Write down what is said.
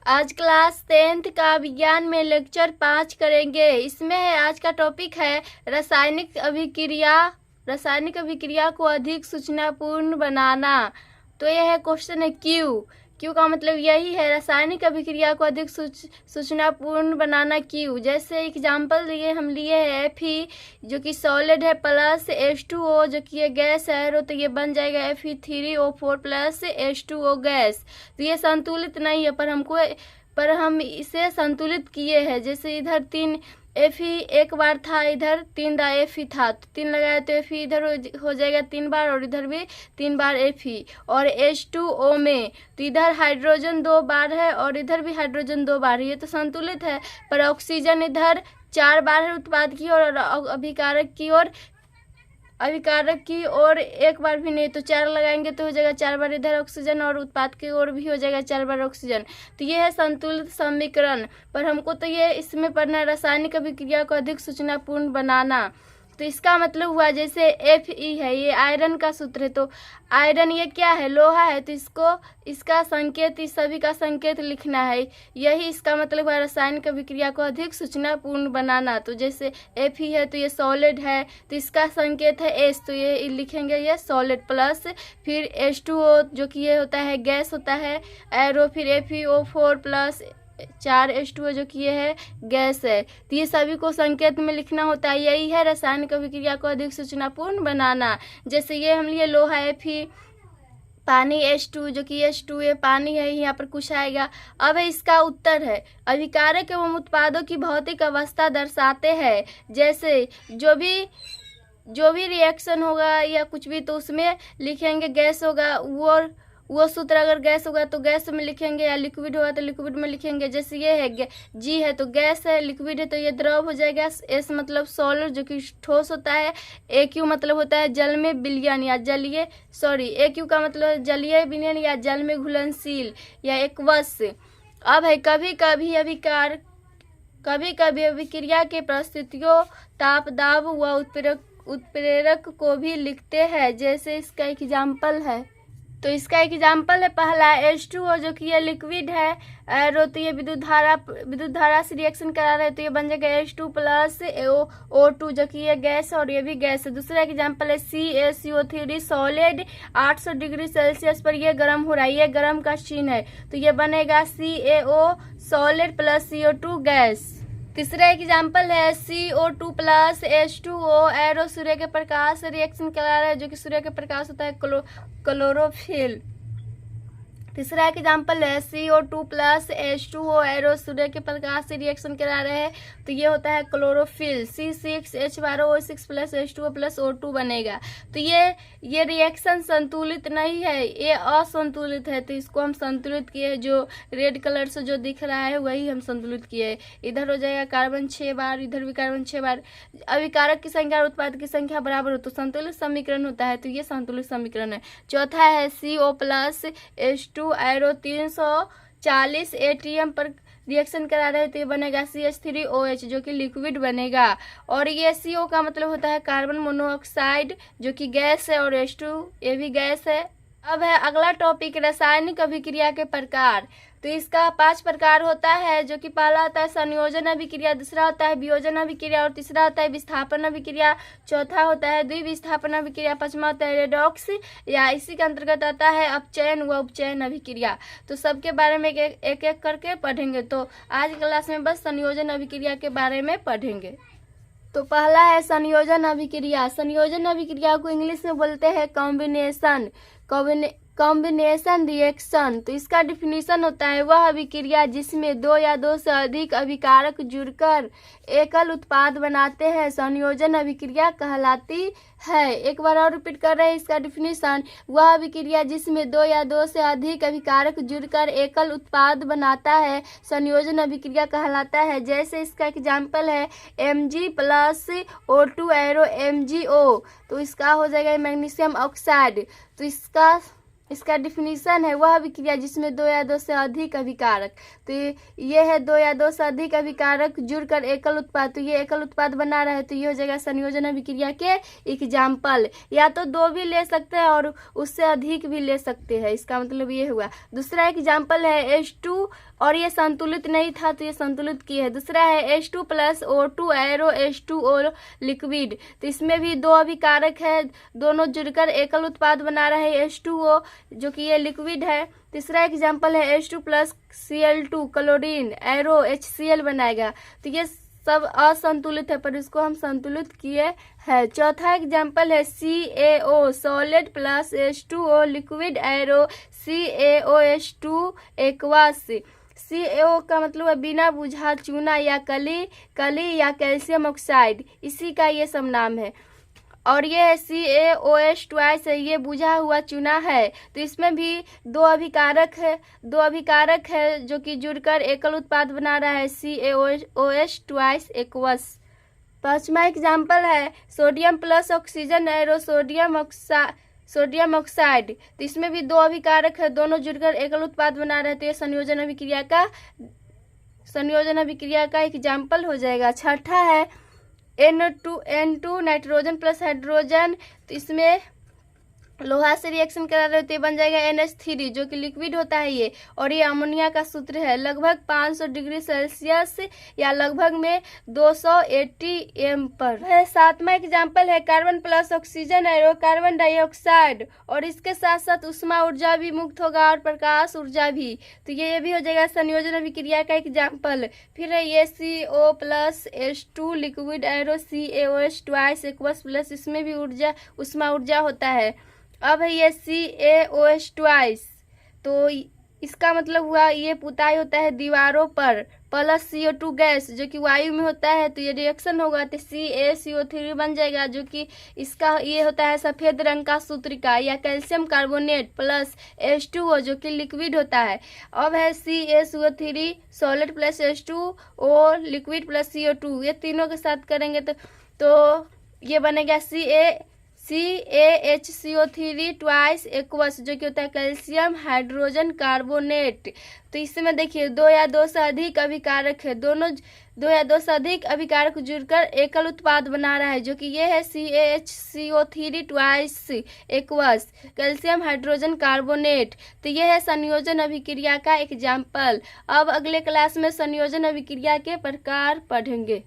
आज class 10th का विज्ञान में लेक्चर 5 करेंगे। इसमें आज का टॉपिक है रासायनिक अभिक्रिया को अधिक सूचनापूर्ण बनाना। तो यह है क्वेश्चन है क्यू का मतलब यही है, रासायनिक अभिक्रिया को अधिक सूचनापूर्ण बनाना क्यू। जैसे एग्जाम्पल लिए हैं Fe जो कि सॉलिड है प्लस H2O जो कि ये गैस है, तो ये बन जाएगा Fe3O4 प्लस H2O गैस। तो ये संतुलित नहीं है, पर हम इसे संतुलित किए हैं। जैसे इधर 3 Fe एक बार था, इधर 3 Fe था, तो 3 लगाया तो Fe इधर हो जाएगा 3 बार और इधर भी 3 बार Fe। और H2O में तो इधर हाइड्रोजन 2 बार है और इधर भी हाइड्रोजन 2 बार है, ये तो संतुलित है। पर ऑक्सीजन इधर 4 बार है उत्पाद की और अभिकारक की ओर एक बार भी नहीं, तो 4 लगाएंगे तो हो जाएगा 4 बार इधर ऑक्सीजन और उत्पाद की ओर भी हो जाएगा 4 बार ऑक्सीजन। तो ये है संतुलित समीकरण। पर हमको तो ये इसमें पढ़ना है रासायनिक अभिक्रिया को अधिक सूचनापूर्ण बनाना। तो इसका मतलब हुआ जैसे Fe है, ये आयरन का सूत्र है, तो आयरन ये क्या है, लोहा है, तो इसका संकेत, इस सभी का संकेत लिखना है। यही इसका मतलब हुआ रासायनिक अभिक्रिया को अधिक सूचनापूर्ण बनाना। तो जैसे Fe है तो ये सॉलिड है, तो इसका संकेत है H, तो ये लिखेंगे ये सॉलिड प्लस फिर H2O जो कि ये होता है गैस होता है एरो, फिर FeO4 प्लस 4 H2O जो कि ये है गैस है। तो ये सभी को संकेत में लिखना होता है। यही है रासायनिक अभिक्रिया को अधिक सूचनापूर्ण बनाना। जैसे ये हम लिए लोहा Fe, पानी H2 जो कि H2 ये पानी है, यहाँ पर कुछ आएगा। अब इसका उत्तर है अभिकारक एवं उत्पादों की भौतिक अवस्था दर्शाते हैं। जैसे जो भी रिएक्शन होगा या कुछ भी, तो उसमें लिखेंगे गैस होगा, वो सूत्र अगर गैस होगा तो गैस में लिखेंगे, या लिक्विड होगा तो लिक्विड में लिखेंगे। जैसे ये है G है तो गैस है, लिक्विड है तो ये द्रव हो जाएगा। S मतलब सॉलिड जो कि ठोस होता है। AQ मतलब होता है जल में विलयन या जलीय, AQ का मतलब जलीय विलयन या जल में घुलनशील या एक्वस। अब है कभी कभी अभिक्रिया के परिस्थितियों, ताप, दाब व उत्प्रेरक को भी लिखते हैं। जैसे इसका एग्जाम्पल है, तो इसका एग्जाम्पल है पहला H2O जो कि ये लिक्विड है एरो, तो ये विद्युत धारा से रिएक्शन करा रहे हैं, तो ये बन जाएगा H2 प्लस O2 जो कि ये गैस है और ये भी गैस है। दूसरा एग्जाम्पल है CaCO3 सॉलिड 800 डिग्री सेल्सियस पर ये गर्म हो रहा है, ये गर्म का चिन्ह है, तो ये बनेगा CaO solid plus CO2 gas. तीसरा एग्जाम्पल है CO2 प्लस H2O एरो, सूर्य के प्रकाश से रिएक्शन करा रहा है, जो कि सूर्य के प्रकाश होता है क्लोरोफिल। तीसरा एग्जाम्पल है CO2 प्लस H2O एरो, सूर्य के प्रकाश से रिएक्शन करा रहे हैं, तो ये होता है chlorophyll. C6H12O6 plus H2O plus O2 बनेगा। तो ये रिएक्शन संतुलित नहीं है, ये असंतुलित है, तो इसको हम संतुलित किए। जो रेड कलर से जो दिख रहा है वही हम संतुलित किए। इधर हो जाएगा कार्बन 6 बार, इधर भी कार्बन 6 बार। अभिकारक की संख्या और उत्पाद की संख्या बराबर हो तो संतुलित समीकरण होता है, तो ये संतुलित समीकरण है। चौथा है CO plus H2 arrow 340 ATM पर रिएक्शन करा रहे हैं, तो ये बनेगा CH3OH जो कि लिक्विड बनेगा। और ये CO का मतलब होता है कार्बन मोनोऑक्साइड जो कि गैस है, और H2 ये भी गैस है। अब है अगला टॉपिक रासायनिक अभिक्रिया के प्रकार। तो इसका 5 प्रकार होता है, जो कि पहला होता है संयोजन अभिक्रिया, दूसरा होता है वियोजन अभिक्रिया, और तीसरा होता है विस्थापन अभिक्रिया, चौथा होता है द्विविस्थापन अभिक्रिया, पांचवा होता है रेडॉक्स या इसी के अंतर्गत आता है अपचयन व उपचयन अभिक्रिया। तो सबके बारे में एक एक करके पढ़ेंगे। तो आज क्लास में बस संयोजन अभिक्रिया के बारे में पढ़ेंगे। तो पहला है संयोजन अभिक्रिया। संयोजन अभिक्रिया को इंग्लिश में बोलते हैं कॉम्बिनेशन रिएक्शन। तो इसका डिफिनीशन होता है वह अभिक्रिया जिसमें 2 या 2 से अधिक अभिकारक जुड़कर एकल उत्पाद बनाते हैं, संयोजन अभिक्रिया कहलाती है। एक बार और रिपीट कर रहे हैं इसका डिफिनीशन, वह अभिक्रिया जिसमें 2 या 2 से अधिक अभिकारक जुड़कर एकल उत्पाद बनाता है, संयोजन अभिक्रिया कहलाता है। जैसे इसका एग्जाम्पल है Mg plus O2 arrow MgO, तो इसका हो जाएगा मैग्नीशियम ऑक्साइड। तो इसका इसका डिफिनीशन है वह अभिक्रिया जिसमें दो या दो से अधिक अभिकारक, तो ये है दो या दो से अधिक अभिकारक जुड़कर एकल उत्पाद, तो ये एकल उत्पाद बना रहा है, तो ये हो जाएगा संयोजन अभिक्रिया के एग्जाम्पल। या तो दो भी ले सकते हैं और उससे अधिक भी ले सकते हैं, इसका मतलब ये हुआ। दूसरा एग्जाम्पल है H2 और ये संतुलित नहीं था तो ये संतुलित की है। दूसरा है H2 plus O2 arrow H2O liquid, तो इसमें भी दो अभिकारक है, दोनों जुड़कर एकल उत्पाद बना रहे हैं H2O जो कि ये लिक्विड है। तीसरा एग्जाम्पल है H2 plus Cl2 chlorine arrow HCl बनाएगा, तो ये सब असंतुलित है पर इसको हम संतुलित किए हैं। चौथा एग्जाम्पल है CaO solid plus H2O liquid arrow CaOH2 aqueous. CaO का मतलब है बिना बुझा चूना या कली या कैल्शियम ऑक्साइड, इसी का ये सब नाम है। और ये है CaOH ट्वाइस है, ये बुझा हुआ चूना है, तो इसमें भी दो अभिकारक है जो कि जुड़कर एकल उत्पाद बना रहा है CaOH ट्वाइस एक्वस। पांचवा एग्जाम्पल है sodium plus oxygen arrow sodium oxide, तो इसमें भी दो अभिकारक है, दोनों जुड़कर एकल उत्पाद बना रहे हैं, तो ये संयोजन अभिक्रिया का एग्जाम्पल हो जाएगा। छठा है N2 नाइट्रोजन प्लस हाइड्रोजन, तो इसमें लोहा से रिएक्शन करा रहे होते बन जाएगा NH3 जो कि लिक्विड होता है ये, और ये अमोनिया का सूत्र है लगभग 500 डिग्री सेल्सियस या लगभग में 280 एम पर है। सातवां एग्जाम्पल है carbon plus oxygen arrow carbon dioxide, और इसके साथ साथ उष्मा ऊर्जा भी मुक्त होगा और प्रकाश ऊर्जा भी, तो ये भी हो जाएगा संयोजन अभिक्रिया का एग्जाम्पल। फिर है ये CO plus H2 liquid arrow CaOH twice aqueous plus, इसमें भी उष्मा ऊर्जा होता है। अब है ये CaOH ट्वाइस, तो इसका मतलब हुआ ये पुताई होता है दीवारों पर प्लस CO2 गैस जो कि वायु में होता है, तो ये रिएक्शन होगा तो CaCO3 बन जाएगा, जो कि इसका ये होता है सफेद रंग का सूत्रिका या कैल्शियम कार्बोनेट प्लस H2O जो कि लिक्विड होता है। अब है CaCO3 solid plus H2O liquid plus CO2, ये तीनों के साथ करेंगे तो ये बनेगा CaHCO3 ट्वाइस एक्वस जो कि होता है कैल्शियम हाइड्रोजन कार्बोनेट। तो इसमें देखिए दो या दो से अधिक अभिकारक है, दोनों दो या दो से अधिक अभिकारक जुड़कर एकल उत्पाद बना रहा है, जो कि ये है CaHCO3 twice aqueous calcium hydrogen carbonate. तो ये है संयोजन अभिक्रिया का एग्जाम्पल। अब अगले क्लास में संयोजन अभिक्रिया के प्रकार पढ़ेंगे।